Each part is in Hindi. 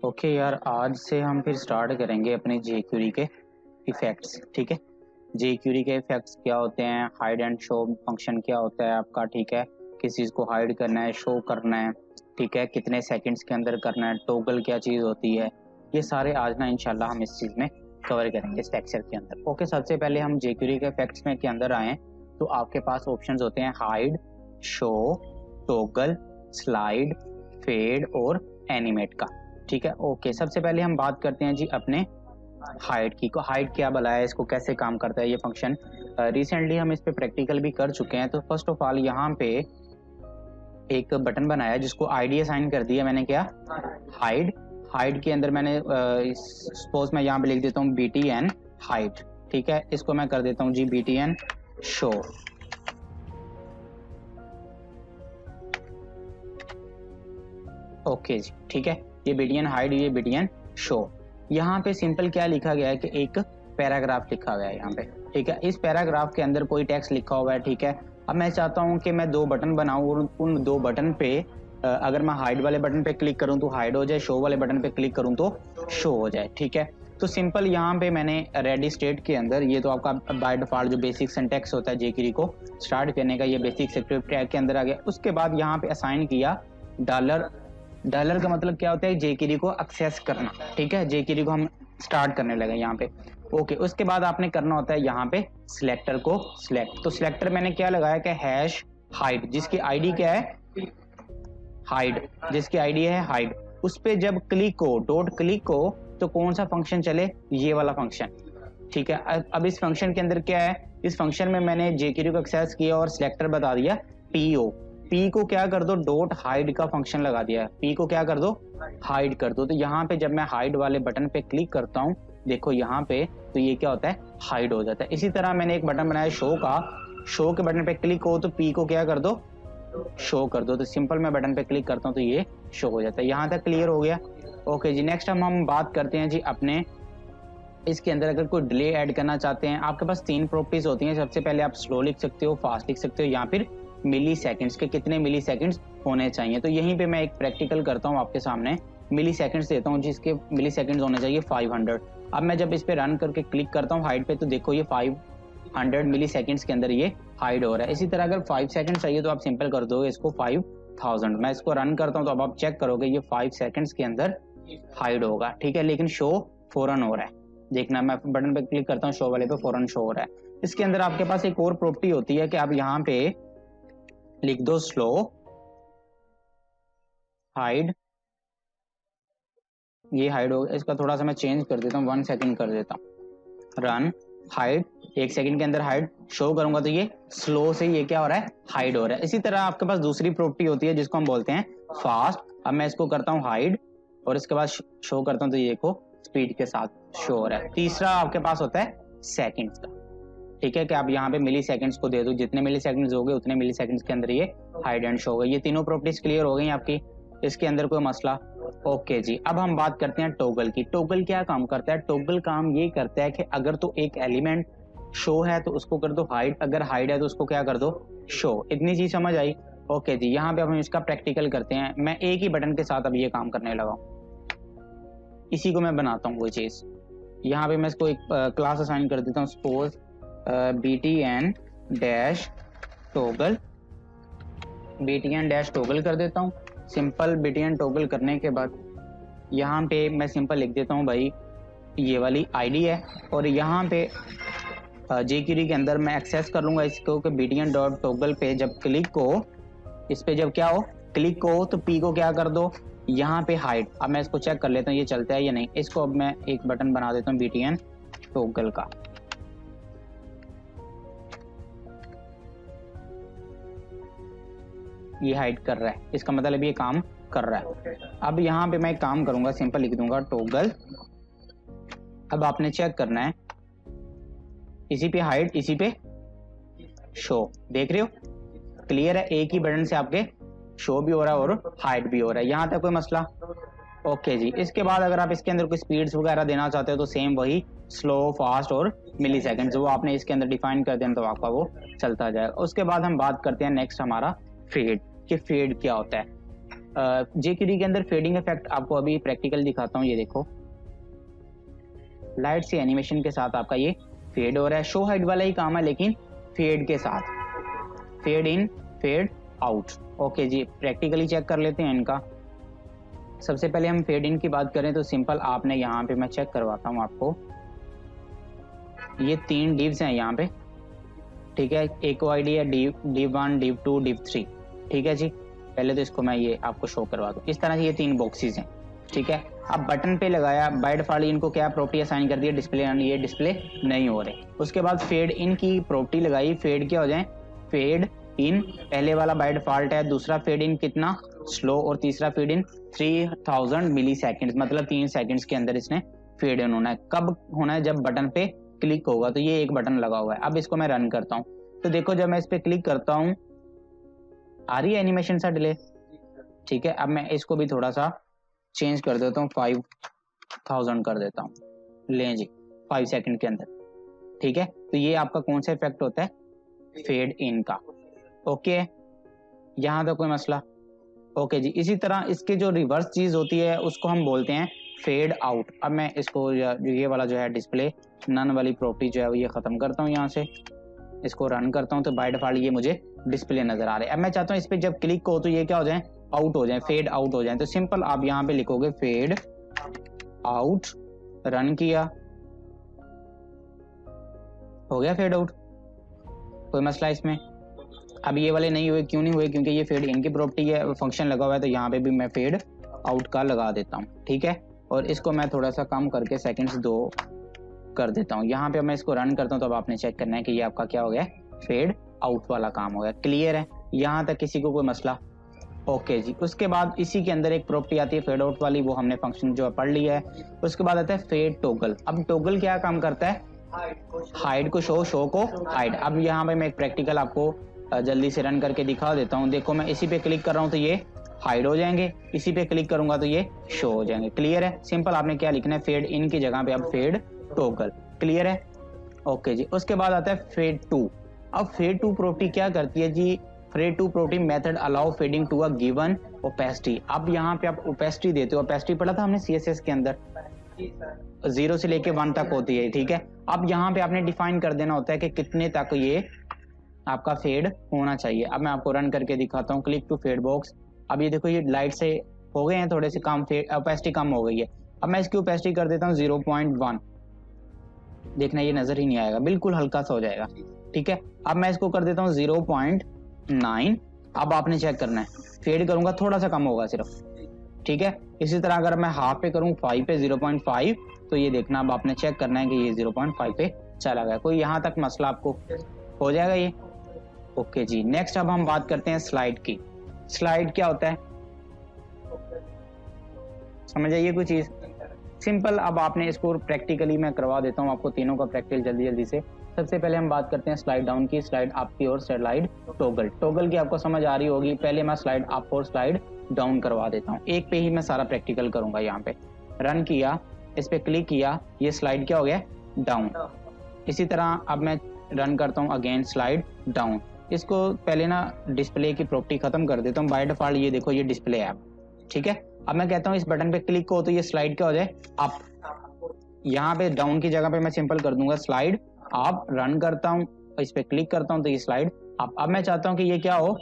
ओके यार, आज से हम फिर स्टार्ट करेंगे अपने जे क्यूरी के इफेक्ट्स। ठीक है, जे क्यूरी के इफेक्ट्स क्या होते हैं, हाइड एंड शो फंक्शन क्या होता है आपका। ठीक है, किस चीज़ को हाइड करना है, शो करना है, ठीक है, कितने सेकंड्स के अंदर करना है, टॉगल क्या चीज़ होती है, ये सारे आज ना इंशाल्लाह हम इस चीज़ में कवर करेंगे इस लेक्चर के अंदर। ओके, सबसे पहले हम जे क्यूरी के इफेक्ट्स में के अंदर आए तो आपके पास ऑप्शंस होते हैं hide, show, toggle, slide, fade और एनिमेट का। ठीक है, ओके, सबसे पहले हम बात करते हैं जी अपने हाइड की। को हाइड क्या भला है, इसको कैसे काम करता है ये फंक्शन। रिसेंटली हम इस पे प्रैक्टिकल भी कर चुके हैं। तो फर्स्ट ऑफ ऑल यहाँ पे एक बटन बनाया जिसको आईडी असाइन कर दिया मैंने, क्या, हाइड। हाइड के अंदर मैंने सपोज मैं यहाँ पे लिख देता हूँ BTN हाइड। ठीक है, इसको मैं कर देता हूँ जी BTN शो। ओके जी, ठीक है, ये BTN हाइड, ये BTN शो। यहाँ पे सिंपल क्या लिखा गया है कि एक पैराग्राफ लिखा गया है यहाँ पे। ठीक है, इस पैराग्राफ के अंदर कोई टेक्स्ट लिखा हुआ है। ठीक है, अब मैं चाहता हूँ कि मैं दो बटन बनाऊँ और उन दो बटन पे अगर मैं हाइड वाले बटन पे क्लिक करूँ तो हाइड हो जाए, शो वाले बटन पे क्लिक करूँ तो शो हो जाए। ठीक है, तो सिंपल यहाँ पे मैंने रेडी स्टेट के अंदर, ये तो आपका बाय डिफॉल्ट जो बेसिक सिंटैक्स होता है जेक्यूरी को स्टार्ट करने का, ये बेसिक स्क्रिप्ट टैग के अंदर आ गया। उसके बाद यहाँ पे असाइन किया डॉलर। डॉलर का मतलब क्या होता है, जेक्यूरी को एक्सेस करना। ठीक है, जेक्यूरी को हम स्टार्ट करने लगे यहाँ पे। ओके, उसके बाद आपने करना होता है यहाँ पे सिलेक्टर को सिलेक्ट। तो सिलेक्टर मैंने क्या लगाया कि हैश हाइड, जिसकी आईडी क्या है हाइड, जिसकी आईडी है हाइड। उस पे जब क्लिक हो, डॉट क्लिक हो, तो कौन सा फंक्शन चले, ये वाला फंक्शन। ठीक है, अब इस फंक्शन के अंदर क्या है, इस फंक्शन में मैंने जेक्यूरी को एक्सेस किया और सिलेक्टर बता दिया पीओ। पी को क्या कर दो, डॉट हाइड का फंक्शन लगा दिया है, पी को क्या कर दो, हाइड कर दो। तो यहाँ पे जब मैं हाइड वाले बटन पे क्लिक करता हूँ, देखो यहाँ पे, तो ये क्या होता है, हाइड हो जाता है। इसी तरह मैंने एक बटन बनाया शो का, शो के बटन पे क्लिक हो तो पी को क्या कर दो, शो कर दो। तो सिंपल मैं बटन पे क्लिक करता हूँ तो ये शो हो जाता है। यहाँ तक क्लियर हो गया। ओके जी, नेक्स्ट हम बात करते हैं जी अपने इसके अंदर अगर कोई डिले ऐड करना चाहते हैं। आपके पास तीन प्रॉपर्टीज होती हैं। सबसे पहले आप स्लो लिख सकते हो, फास्ट लिख सकते हो, या फिर मिली सेकेंड्स के कितने मिली सेकेंड्स होने चाहिए। तो यहीं पे मैं एक प्रैक्टिकल करता हूँ आपके सामने, मिली सेकेंड्स देता हूँ जिसके मिली सेकेंड्स होने चाहिए 500। अब मैं जब इस पे रन करके क्लिक करता हूँ हाइड पे, तो देखो ये 500 मिली सेकेंड्स के अंदर ये हाइड हो रहा है। इसी तरह अगर 5 सेकेंड चाहिए तो आप सिंपल कर दोगे इसको 5000। मैं इसको रन करता हूँ तो अब आप चेक करोगे ये 5 सेकेंड्स के अंदर हाइड होगा। ठीक है, लेकिन शो फौरन हो रहा है। देखना, मैं बटन पे क्लिक करता हूँ, शो वाले पे फौरन शो हो रहा है। इसके अंदर आपके पास एक और प्रॉपर्टी होती है कि आप यहाँ पे लिख दो स्लो हाइड, ये हाइड हो। इसका थोड़ा सा मैं चेंज कर देता हूँ, 1 सेकेंड कर देता हूँ, रन हाइड, 1 सेकेंड के अंदर हाइड। शो करूंगा तो ये स्लो से ये क्या हो रहा है, हाइड हो रहा है। इसी तरह आपके पास दूसरी प्रॉपर्टी होती है जिसको हम बोलते हैं फास्ट। अब मैं इसको करता हूँ हाइड और इसके बाद शो करता हूँ तो ये देखो स्पीड के साथ शो हो रहा है। तीसरा आपके पास होता है सेकंड्स का। ठीक है, कि आप यहाँ पे मिली सेकंड्स को दे दो, जितने मिली सेकंड्स हो गए उतने मिली सेकंड्स के अंदर ये हाइड एंड शो हो गए। ये तीनों प्रॉपर्टीज क्लियर हो गई आपकी, इसके अंदर कोई मसला। ओके जी, अब हम बात करते हैं टॉगल की। टॉगल क्या काम करता है, टॉगल काम ये करता है कि अगर तो एक एलिमेंट शो है तो उसको कर दो हाइड, अगर हाइड है तो उसको क्या कर दो, शो। इतनी चीज समझ आई। ओके जी, यहाँ पे अब हम इसका प्रैक्टिकल करते हैं। मैं एक ही बटन के साथ अब ये काम करने लगा हूँ, इसी को मैं बनाता हूँ कोई चीज। यहाँ पे मैं इसको एक क्लास असाइन कर देता हूँ, suppose BTN dash toggle, BTN dash toggle कर देता हूँ। सिंपल BTN टॉगल करने के बाद यहाँ पे मैं सिंपल लिख देता हूँ भाई ये वाली आईडी है, और यहाँ पे जेक्यूरी के अंदर मैं एक्सेस कर लूंगा इसको कि BTN डॉट टॉगल पे जब क्लिक हो, इस पे जब क्या हो, क्लिक हो, तो पी को क्या कर दो, यहाँ पे हाइड। अब मैं इसको चेक कर लेता हूँ ये चलता है या नहीं। इसको अब मैं एक बटन बना देता हूँ BTN टॉगल का। ये हाइड कर रहा है, इसका मतलब ये काम कर रहा है। अब यहाँ पे मैं एक काम करूंगा, सिंपल लिख दूंगा टॉगल। अब आपने चेक करना है, इसी पे हाइड, इसी पे शो। देख रहे हो, क्लियर है, एक ही बटन से आपके शो भी हो रहा है और हाइड भी हो रहा है। यहाँ तक कोई मसला। ओके जी, इसके बाद अगर आप इसके अंदर कोई स्पीड्स वगैरह देना चाहते हो तो सेम वही स्लो, फास्ट और मिली सेकेंड्स वो आपने इसके अंदर डिफाइन कर देना तो आपका वो चलता जाएगा। उसके बाद हम बात करते हैं नेक्स्ट हमारा फेड, कि फेड क्या होता है। jQuery के अंदर फेडिंग इफेक्ट आपको अभी प्रैक्टिकल दिखाता हूँ। ये देखो लाइट सी एनिमेशन के साथ आपका ये फेड हो रहा है। शो हाइड वाला ही काम है लेकिन फेड के साथ, fade in fade out. Okay जी, प्रैक्टिकली चेक कर लेते हैं इनका। सबसे पहले हम फेड इन की बात करें तो सिंपल आपने यहाँ पे मैं चेक करवाता हूँ आपको, ये 3 डिव्स हैं यहाँ पे, ठीक है। एक आईडी है div 1 div 2 div 3, ठीक है जी। पहले तो इसको मैं ये आपको शो करवा दूँ। इस तरह से ये 3 बॉक्सेस हैं, ठीक है। अब बटन पे लगाया, बाय डिफॉल्ट इनको क्या प्रॉपर्टी असाइन कर दी है, डिस्प्ले, ये डिस्प्ले नहीं हो रहे। उसके बाद फेड इन की प्रॉपर्टी लगाई, फेड क्या हो जाए, फेड इन पहले वाला बाय डिफॉल्ट है, दूसरा फेड इन कितना स्लो, और तीसरा फेड इन 3000 मिली सेकेंड, मतलब 3 सेकंड्स के अंदर इसने फेड इन होना है। कब होना है, जब बटन पे क्लिक होगा। तो ये एक बटन लगा हुआ है। अब इसको मैं रन करता हूँ तो देखो जब मैं इस पे क्लिक करता हूँ आ रही है एनिमेशन सा डिले, ठीक है। अब मैं इसको भी थोड़ा सा चेंज कर देता हूँ, 5000 कर देता हूँ, लें जी 5 सेकंड के अंदर, ठीक है। तो ये आपका कौन सा इफेक्ट होता है, फेड इन का। ओके, यहाँ तो कोई मसला। ओके जी, इसी तरह इसके जो रिवर्स चीज होती है उसको हम बोलते हैं फेड आउट। अब मैं इसको ये वाला जो है डिस्प्ले नन वाली प्रॉपर्टी जो है ये खत्म करता हूँ, यहाँ से इसको रन करता हूँ तो बाय डिफॉल्ट ये मुझे डिस्प्ले नजर आ रहे हैं। अब मैं चाहता हूँ इस पे जब क्लिक हो तो ये क्या हो जाए, आउट हो जाए, फेड आउट हो जाए। तो सिंपल आप यहाँ पे लिखोगे फेड आउट, रन किया, हो गया फेड आउट, कोई मसला इसमें। अब ये वाले नहीं हुए, क्यों नहीं हुए, क्योंकि ये फेड इन की प्रॉपर्टी है, फंक्शन लगा हुआ है। तो यहाँ पे भी मैं फेड आउट का लगा देता हूँ, ठीक है। और इसको मैं थोड़ा सा कम करके सेकंड्स 2 कर देता हूँ। यहाँ पे मैं इसको रन करता हूँ तो अब आपने चेक करना है कि ये आपका क्या हो गया, फेड आउट वाला काम हो गया। क्लियर है यहाँ तक, किसी को कोई मसला। ओके जी, उसके बाद इसी के अंदर एक प्रॉपर्टी आती है फेड आउट वाली, वो हमने फंक्शन जो पढ़ लिया है। उसके बाद आता है फेड टॉगल। अब टॉगल क्या काम करता है, हाइड को शो, शो को हाइड। अब यहाँ पे मैं एक प्रैक्टिकल आपको जल्दी से रन करके दिखा देता हूँ। देखो मैं इसी पे क्लिक कर रहा हूँ तो ये हाइड हो जाएंगे, इसी पे क्लिक करूंगा तो ये शो हो जाएंगे। क्लियर है, सिंपल आपने क्या लिखना है, फेड इन की जगह पे अब फेड टॉगल। क्लियर है, ओके जी। उसके बाद आता है फेड टू। अब फेड टू प्रॉपर्टी क्या करती है जी, fade to property method allow fading to a given opacity. अब यहाँ पे आप ओपेसिटी देते हो, ओपेसिटी पढ़ा था हमने सीएसएस के अंदर, 0 से लेके 1 तक होती है, ठीक है। अब यहाँ पे आपने डिफाइन कर देना होता है कि कितने तक ये आपका फेड होना चाहिए। अब मैं आपको रन करके दिखाता हूँ, क्लिक टू फेड बॉक्स। अब ये देखो ये लाइट से हो गए हैं थोड़े से कम, ओपेसिटी कम हो गई है। अब मैं इसकी ओपेसिटी कर देता हूँ 0.1, देखना ये नजर ही नहीं आएगा, बिल्कुल हल्का सा हो जाएगा, ठीक है। अब मैं इसको कर देता हूँ 0.9। अब आपने चेक करना है, फेड करूंगा थोड़ा सा कम होगा सिर्फ, ठीक है। इसी तरह अगर मैं हाफ पे करूँ 5 पे 0.5 तो ये देखना, अब आपने चेक करना है कि ये 0.5 पे चला गया। कोई यहाँ तक मसला आपको हो जाएगा ये। ओके जी, नेक्स्ट अब हम बात करते हैं स्लाइड की। स्लाइड क्या होता है, समझ आइए कोई चीज सिंपल। अब आपने इसको प्रैक्टिकली मैं करवा देता हूँ आपको, तीनों का प्रैक्टिकल जल्दी जल्दी से। सबसे पहले हम बात करते हैं स्लाइड डाउन की, स्लाइड अप की और स्लाइड टॉगल। टॉगल की आपको समझ आ रही होगी, पहले मैं स्लाइड अप और स्लाइड डाउन करवा देता हूँ। एक पे ही मैं सारा प्रैक्टिकल करूंगा। यहाँ पे रन किया, इस पे क्लिक किया, ये स्लाइड क्या हो गया, डाउन। इसी तरह अब मैं रन करता हूँ अगेन स्लाइड डाउन। इसको पहले ना डिस्प्ले की प्रॉपर्टी खत्म कर देता हूँ। बाय डिफॉल्ट ये देखो ये डिस्प्ले है, ठीक है। अब मैं कहता हूँ इस बटन पे क्लिक को तो ये स्लाइड क्या हो जाए, अप। यहाँ पे डाउन की जगह पे मैं सिंपल कर दूंगा स्लाइड अप। रन करता हूँ, इस पे क्लिक करता हूँ तो ये स्लाइड अप। अब मैं चाहता हूँ कि ये क्या हो,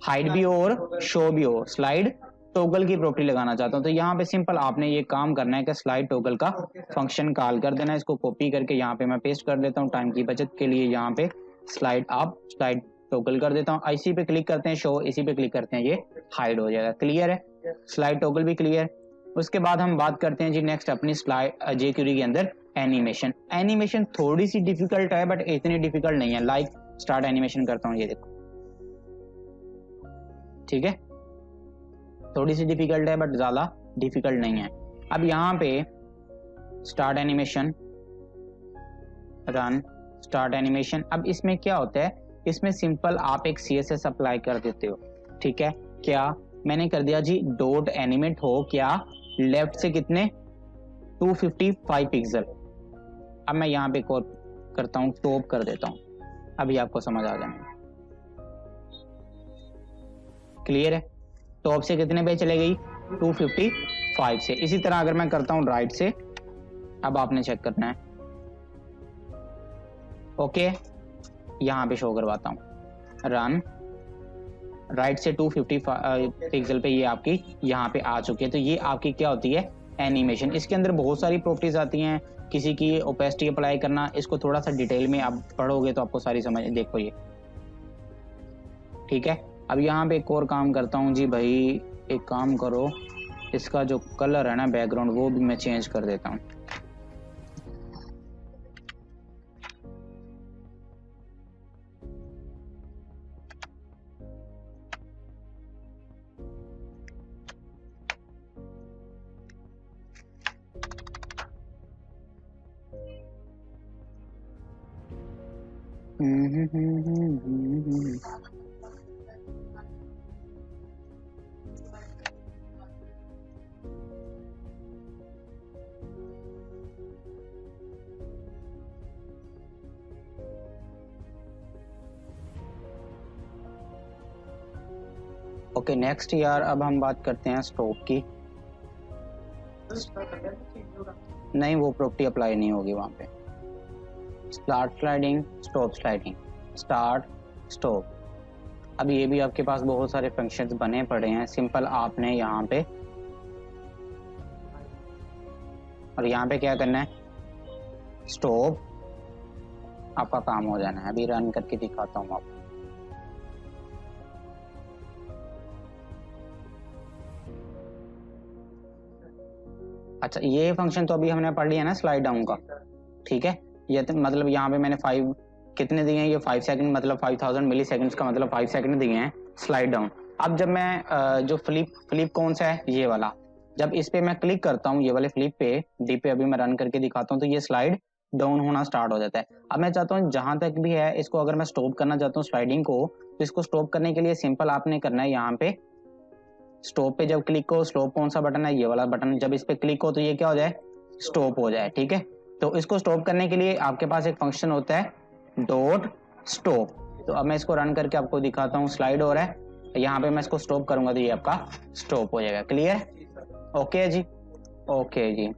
हाइड भी हो और शो भी हो, स्लाइड टॉगल की प्रॉपर्टी लगाना चाहता हूँ। तो यहाँ पे सिंपल आपने ये काम करना है कि स्लाइड टॉगल का फंक्शन कॉल कर देना है। इसको कॉपी करके यहाँ पे मैं पेस्ट कर देता हूँ टाइम की बचत के लिए। यहाँ पे स्लाइड अप, स्लाइड टॉगल कर देता हूँ। इसी पे क्लिक करते हैं शो, इसी पे क्लिक करते हैं ये हाइड हो जाएगा। क्लियर है, स्लाइड टॉगल भी क्लियर। उसके बाद हम बात करते हैं जी नेक्स्ट अपनी स्लाइड jQuery के अंदर एनिमेशन। एनिमेशन थोड़ी सी डिफिकल्ट है बट इतनी डिफिकल्ट नहीं है। लाइक स्टार्ट एनिमेशन करता हूँ, ये देखो, ठीक है। थोड़ी सी डिफिकल्ट है बट ज्यादा डिफिकल्ट नहीं है। अब यहाँ पे start animation, run start animation. अब इसमें क्या होता है, इसमें सिंपल आप एक CSS अप्लाई कर देते हो, ठीक है। क्या मैंने कर दिया जी, डॉट एनिमेट हो क्या लेफ्ट से कितने 255 पिक्सल। अब मैं यहाँ पे कॉल करता हूँ, टॉप कर देता हूँ, अभी आपको समझ आ जाएगा। क्लियर है, टॉप से कितने पे चले गई, 255 से। इसी तरह अगर मैं करता हूँ राइट से, अब आपने चेक करना है, ओके यहाँ पे शो करवाता हूँ, रन राइट से 250 पिक्सल पे ये आपकी यहाँ पे आ चुकी है। तो ये आपकी क्या होती है, एनिमेशन। इसके अंदर बहुत सारी प्रॉपर्टीज आती हैं, किसी की ओपेसिटी अप्लाई करना, इसको थोड़ा सा डिटेल में आप पढ़ोगे तो आपको सारी समझ, देखो ये ठीक है। अब यहाँ पे एक और काम करता हूँ जी भाई, एक काम करो, इसका जो कलर है ना बैकग्राउंड, वो भी मैं चेंज कर देता हूँ। ओके नेक्स्ट यार, अब हम बात करते हैं स्टॉप की। नहीं, वो प्रॉपर्टी अप्लाई नहीं होगी वहां पे। Start sliding, stop sliding, start stop. अब ये भी आपके पास बहुत सारे फंक्शंस बने पड़े हैं, सिंपल आपने यहाँ पे और यहाँ पे क्या करना है, स्टॉप, आपका काम हो जाना है। अभी रन करके दिखाता हूँ आपको। अच्छा, ये फंक्शन तो अभी हमने पढ़ लिया ना स्लाइड डाउन का, ठीक है। ये तो मतलब यहाँ पे मैंने 5 कितने दिए हैं, ये 5 सेकंड, मतलब 5000 मिली सेकंड्स का मतलब 5 सेकंड दिए हैं स्लाइड डाउन। अब जब मैं जो फ्लिप कौन सा है, ये वाला, जब इस पे मैं क्लिक करता हूँ, ये वाले फ्लिप पे, डी पे अभी मैं रन करके दिखाता हूँ, तो ये स्लाइड डाउन होना स्टार्ट हो जाता है। अब मैं चाहता हूँ जहां तक भी है इसको अगर मैं स्टॉप करना चाहता हूँ स्लाइडिंग को, तो इसको स्टॉप करने के लिए सिंपल आपने करना है, यहाँ पे स्टॉप पे जब क्लिक हो, स्टॉप कौन सा बटन है, ये वाला बटन, जब इस पे क्लिक हो तो ये क्या हो जाए, स्टॉप हो जाए, ठीक है। तो इसको स्टॉप करने के लिए आपके पास एक फंक्शन होता है डॉट स्टॉप। तो अब मैं इसको रन करके आपको दिखाता हूँ, स्लाइड हो रहा है, यहाँ पे मैं इसको स्टॉप करूंगा तो ये आपका स्टॉप हो जाएगा। क्लियर, ओके जी, ओके जी।